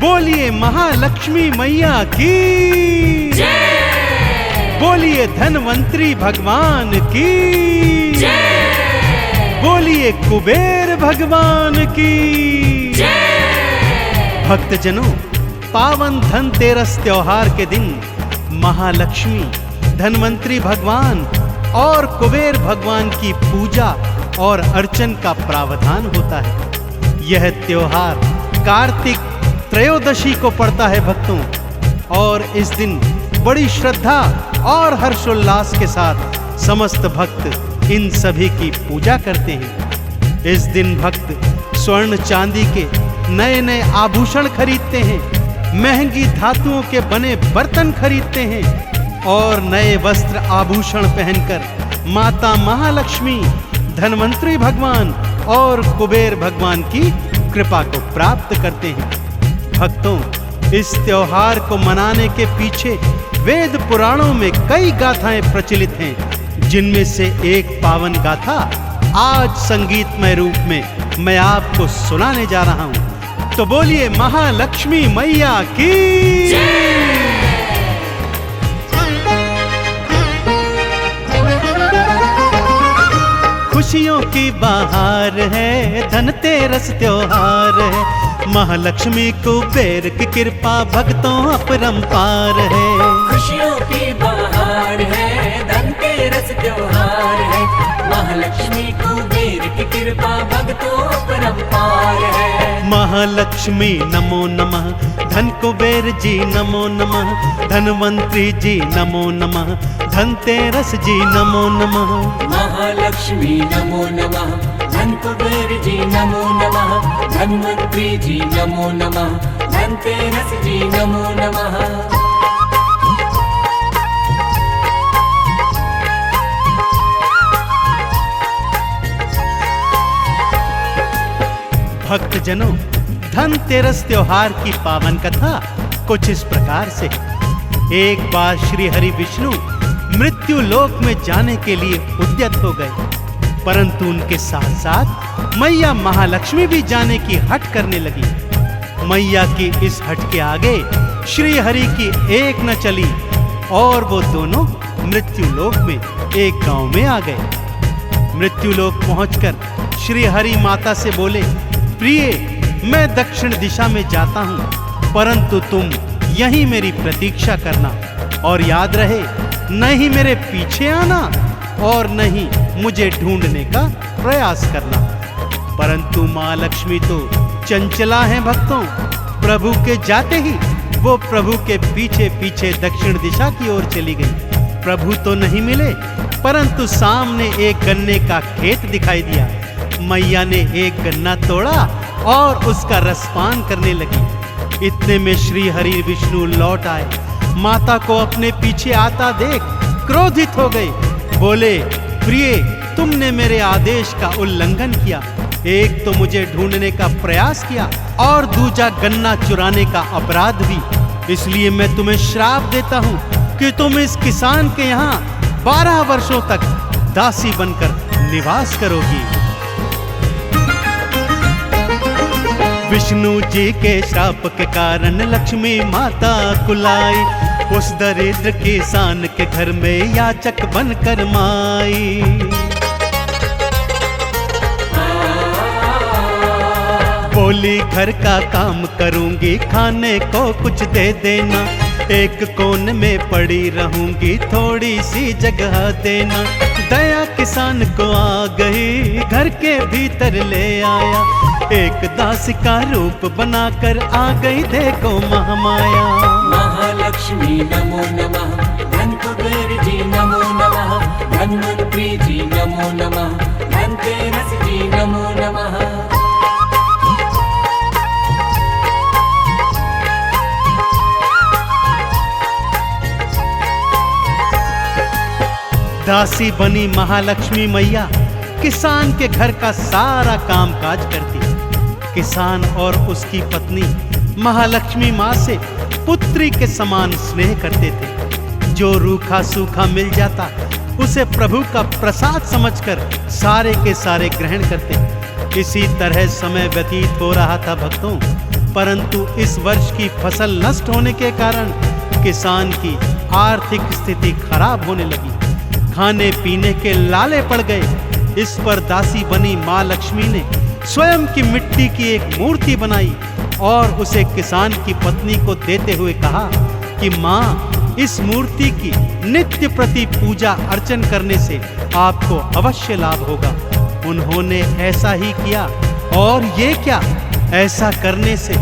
बोलिए महालक्ष्मी मैया की जय। बोलिए धनवंतरी भगवान की जय। बोलिए कुबेर भगवान की जय। भक्तजनों, पावन धनतेरस त्योहार के दिन महालक्ष्मी, धनवंतरी भगवान और कुबेर भगवान की पूजा और अर्चन का प्रावधान होता है। यह त्योहार कार्तिक त्रयोदशी को पड़ता है भक्तों, और इस दिन बड़ी श्रद्धा और हर्षोल्लास के साथ समस्त भक्त इन सभी की पूजा करते हैं। इस दिन भक्त स्वर्ण चांदी के नए नए आभूषण खरीदते हैं, महंगी धातुओं के बने बर्तन खरीदते हैं और नए वस्त्र आभूषण पहनकर माता महालक्ष्मी, धनवंतरी भगवान और कुबेर भगवान की कृपा को प्राप्त करते हैं। भक्तों, इस त्योहार को मनाने के पीछे वेद पुराणों में कई गाथाएं प्रचलित हैं, जिनमें से एक पावन गाथा आज संगीतमय रूप में मैं आपको सुनाने जा रहा हूं। तो बोलिए महालक्ष्मी मैया की खुशियों की बहार है, धनतेरस त्योहार है, महालक्ष्मी कुबेर की कृपा भक्तों अपरंपार है। खुशियों की बहार है, धनतेरस त्योहार है, महालक्ष्मी कुबेर की कृपा भक्तों अपरंपार है। महालक्ष्मी नमो नमः, धन कुबेर जी नमो नमः, धनवंतरी जी नमो नमः, धनतेरस जी नमो नमः। महालक्ष्मी नमो नमः, धन कुबेर जी नमो नमः, धनवंतरी जी नमो नमः, धनतेरस जी नमो नमः। भक्तजनों, धनतेरस त्योहार की पावन कथा कुछ इस प्रकार से। एक बार श्री हरि विष्णु मृत्यु लोक में जाने के लिए उद्यत हो गए, परंतु उनके साथ साथ मैया महालक्ष्मी भी जाने की हट करने लगी। मैया की इस हट के आगे श्री हरि की एक न चली और वो दोनों मृत्यु लोक में एक गांव में आ गए। मृत्यु लोक पहुंचकर श्री हरि माता से बोले, प्रिय, मैं दक्षिण दिशा में जाता हूं, परंतु तुम यहीं मेरी प्रतीक्षा करना, और याद रहे, न ही मेरे पीछे आना और न ही मुझे ढूंढने का प्रयास करना। परंतु मां लक्ष्मी तो चंचला है भक्तों, प्रभु के जाते ही वो प्रभु के पीछे पीछे दक्षिण दिशा की ओर चली गई। प्रभु तो नहीं मिले, परंतु सामने एक गन्ने का खेत दिखाई दिया। मैया ने एक गन्ना तोड़ा और उसका रसपान करने लगी। इतने में श्री हरि विष्णु लौट आए। माता को अपने पीछे आता देख क्रोधित हो गए। बोले, प्रिय, तुमने मेरे आदेश का उल्लंघन किया। एक तो मुझे ढूंढने का प्रयास किया और दूजा गन्ना चुराने का अपराध भी। इसलिए मैं तुम्हें श्राप देता हूँ कि तुम इस किसान के यहाँ 12 वर्षों तक दासी बनकर निवास करोगी। विष्णु जी के श्राप के कारण लक्ष्मी माता कुलाई, उस दरिद्र किसान के घर में याचक बनकर माई। बोली, घर का काम करूंगी, खाने को कुछ दे देना, एक कोन में पड़ी रहूंगी, थोड़ी सी जगह देना। दया किसान को आ गई, घर के भीतर ले आया, एक दासी का रूप बनाकर आ गई देखो महामाया। महालक्ष्मी नमो नमः, धन कुबेर जी नमो नमः, धनवंतरी जी नमो नमः, धनतेरस जी नमो नमः। दासी बनी महालक्ष्मी मैया किसान के घर का सारा काम काज करती। किसान और उसकी पत्नी महालक्ष्मी माँ से पुत्री के समान स्नेह करते थे। जो रूखा सूखा मिल जाता उसे प्रभु का प्रसाद समझकर सारे के सारे ग्रहण करते। इसी तरह समय व्यतीत हो रहा था भक्तों, परंतु इस वर्ष की फसल नष्ट होने के कारण किसान की आर्थिक स्थिति खराब होने लगी। खाने पीने के लाले पड़ गए। इस पर दासी बनी माँ लक्ष्मी ने स्वयं की मिट्टी की एक मूर्ति बनाई और उसे किसान की पत्नी को देते हुए कहा कि माँ, इस मूर्ति की नित्य प्रति पूजा अर्चन करने से आपको अवश्य लाभ होगा। उन्होंने ऐसा ही किया और ये क्या, ऐसा करने से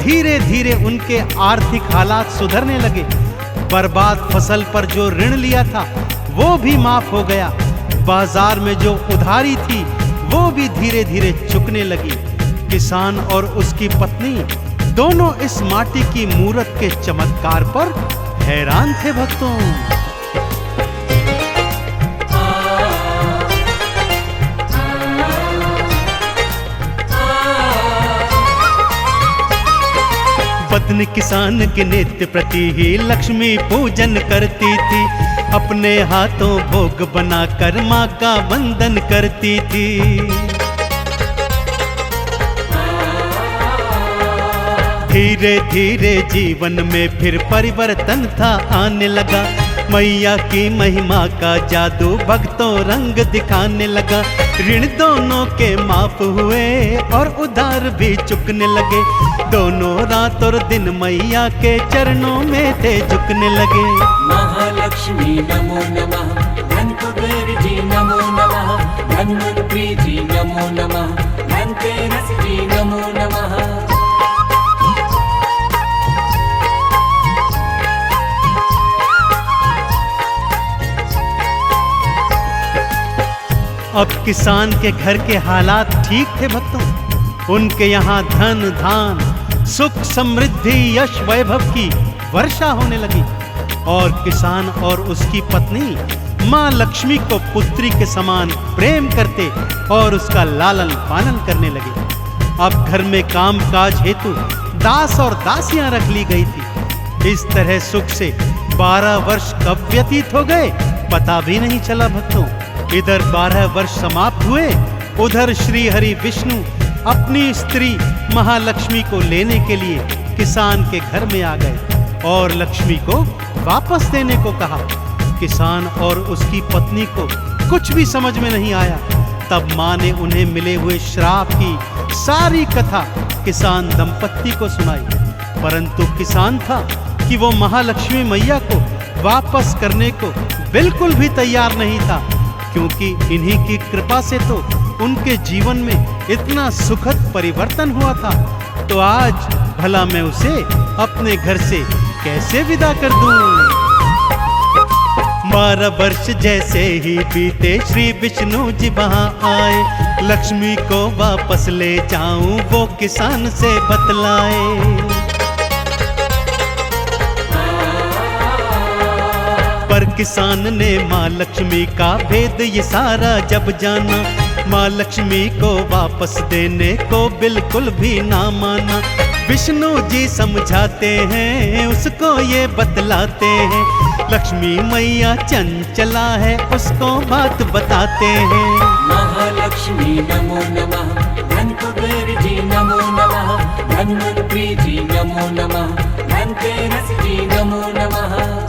धीरे धीरे उनके आर्थिक हालात सुधरने लगे। बर्बाद फसल पर जो ऋण लिया था वो भी माफ हो गया। बाजार में जो उधारी थी वो भी धीरे धीरे चुकने लगी। किसान और उसकी पत्नी दोनों इस माटी की मूरत के चमत्कार पर हैरान थे भक्तों। पत्नी किसान के नित्य प्रति ही लक्ष्मी पूजन करती थी। अपने हाथों भोग बनाकर माँ का वंदन करती थी। धीरे धीरे जीवन में फिर परिवर्तन था आने लगा। मैया की महिमा का जादू भक्तों रंग दिखाने लगा। ऋण दोनों के माफ हुए और उधार भी चुकने लगे। दोनों रात और दिन मैया के चरणों में थे झुकने लगे। महालक्ष्मी नमो नमः, धन कुबेर जी नमो नमः, धन्वंतरी जी नमो नमः, धनतेरस जी नमो नमः। अब किसान के घर के हालात ठीक थे भक्तों। उनके यहाँ धन धान सुख समृद्धि यश वैभव की वर्षा होने लगी और किसान और उसकी पत्नी माँ लक्ष्मी को पुत्री के समान प्रेम करते और उसका लालन पालन करने लगे। अब घर में काम काज हेतु दास और दासियां रख ली गई थी। इस तरह सुख से 12 वर्ष कब व्यतीत हो गए पता भी नहीं चला भक्तों। इधर 12 वर्ष समाप्त हुए, उधर श्री हरि विष्णु अपनी स्त्री महालक्ष्मी को लेने के लिए किसान के घर में आ गए और लक्ष्मी को वापस देने को कहा। किसान और उसकी पत्नी को कुछ भी समझ में नहीं आया। तब माँ ने उन्हें मिले हुए श्राप की सारी कथा किसान दंपत्ति को सुनाई। परंतु किसान था कि वो महालक्ष्मी मैया को वापस करने को बिल्कुल भी तैयार नहीं था, क्योंकि इन्हीं की कृपा से तो उनके जीवन में इतना सुखद परिवर्तन हुआ था। तो आज भला मैं उसे अपने घर से कैसे विदा कर दूं? 12 वर्ष जैसे ही बीते श्री विष्णु जी वहां आए। लक्ष्मी को वापस ले जाऊं वो किसान से बतलाए। पर किसान ने माँ लक्ष्मी का भेद ये सारा जब जाना, माँ लक्ष्मी को वापस देने को बिल्कुल भी ना माना। विष्णु जी समझाते हैं, उसको ये बतलाते हैं, लक्ष्मी मैया चंचला है, उसको बात बताते हैं। महालक्ष्मी नमो नमः, धन कुबेर जी नमो नमः, धन्वंतरी जी नमो नमः, धनतेरस जी नमो नमः।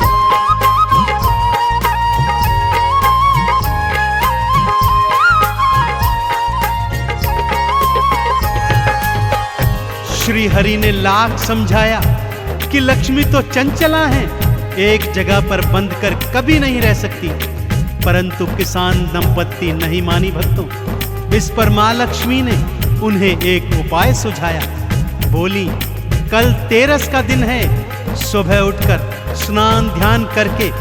श्री हरि ने लाख समझाया कि लक्ष्मी तो चंचला है, एक जगह पर बंद कर कभी नहीं रह सकती, परंतु किसान दंपत्ति नहीं मानी भक्तों। इस पर माँ लक्ष्मी ने उन्हें एक उपाय सुझाया। बोली, कल तेरस का दिन है, सुबह उठकर स्नान ध्यान करके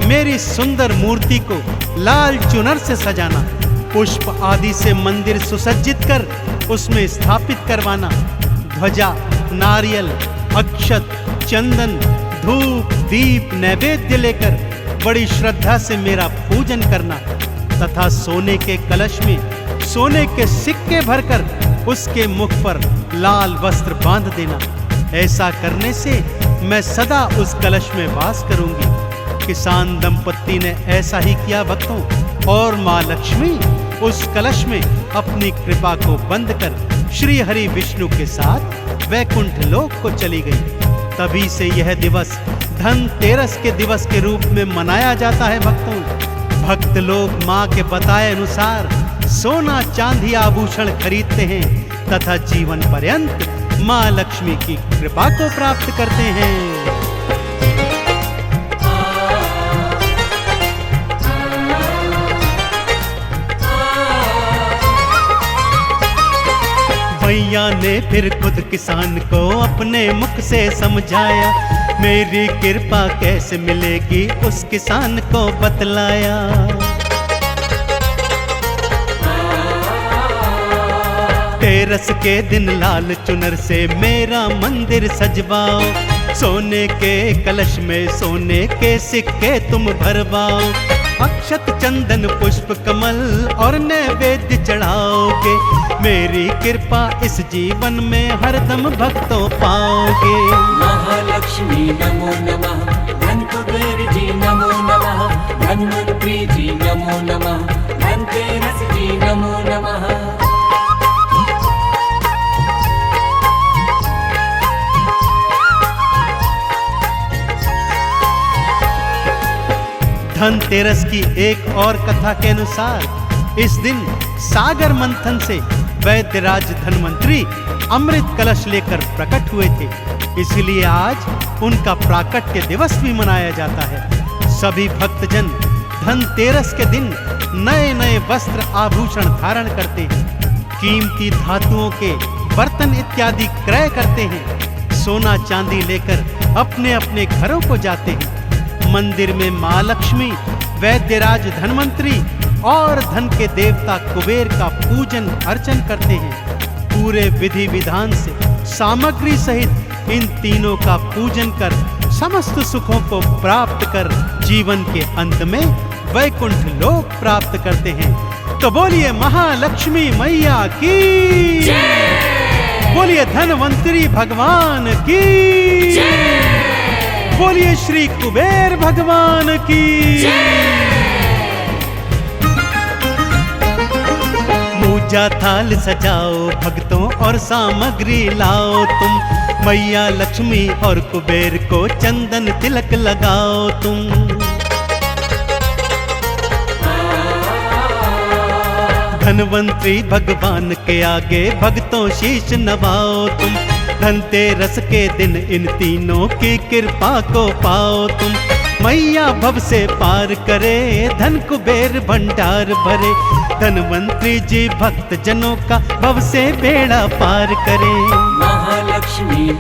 मेरी सुंदर मूर्ति को लाल चुनर से सजाना, पुष्प आदि से मंदिर सुसज्जित कर उसमें स्थापित करवाना, ध्वजा, नारियल, अक्षत, चंदन, धूप, दीप, नैवेद्य लेकर बड़ी श्रद्धा से मेरा पूजन करना तथा सोने के कलश में सोने के सिक्के भरकर उसके मुख पर लाल वस्त्र बांध देना। ऐसा करने से मैं सदा उस कलश में वास करूंगी। किसान दंपत्ति ने ऐसा ही किया भक्तों, और माँ लक्ष्मी उस कलश में अपनी कृपा को बंद कर श्री हरि विष्णु के साथ वैकुंठ लोक को चली गई। तभी से यह दिवस धनतेरस के दिवस के रूप में मनाया जाता है भक्तों। भक्त लोग माँ के बताए अनुसार सोना चांदी आभूषण खरीदते हैं तथा जीवन पर्यंत माँ लक्ष्मी की कृपा को प्राप्त करते हैं। मैया ने फिर खुद किसान को अपने मुख से समझाया, मेरी कृपा कैसे मिलेगी उस किसान को बतलाया। तेरस के दिन लाल चुनर से मेरा मंदिर सजवाओ, सोने के कलश में सोने के सिक्के तुम भरवाओ। अक्षत चंदन पुष्प कमल और नैवेद्य चढ़ाओगे, मेरी कृपा इस जीवन में हरदम भक्तों पाओगे। महालक्ष्मी नमो नमः, धन कुबेर जी नमो नमः, धन्वंतरी जी नमो नमः, धनतेरस जी नमो नमः। धनतेरस की एक और कथा के अनुसार इस दिन सागर मंथन से वैद्यराज धन्वंतरी अमृत कलश लेकर प्रकट हुए थे, इसलिए आज उनका प्राकट्य दिवस भी मनाया जाता है। सभी भक्तजन धनतेरस के दिन नए नए वस्त्र आभूषण धारण करते हैं, कीमती धातुओं के बर्तन इत्यादि क्रय करते हैं, सोना चांदी लेकर अपने अपने घरों को जाते हैं। मंदिर में माँ लक्ष्मी, वैद्यराज धन्वंतरी और धन के देवता कुबेर का पूजन अर्चन करते हैं। पूरे विधि विधान से सामग्री सहित इन तीनों का पूजन कर समस्त सुखों को प्राप्त कर जीवन के अंत में वैकुंठ लोक प्राप्त करते हैं। तो बोलिए महालक्ष्मी मैया की जय, बोलिए धन्वंतरी भगवान की जय, बोलिए श्री कुबेर भगवान की जय। पूजा थाल सजाओ भक्तों और सामग्री लाओ तुम, मैया लक्ष्मी और कुबेर को चंदन तिलक लगाओ तुम। धन्वंतरी भगवान के आगे भक्तों शीश नवाओ तुम, धनतेरस के दिन इन तीनों की कृपा को पाओ तुम। मैया भव से पार करे, धन कुबेर भंडार भरे, धन्वंतरी जी भक्त जनों का भव से बेड़ा पार करे। महालक्ष्मी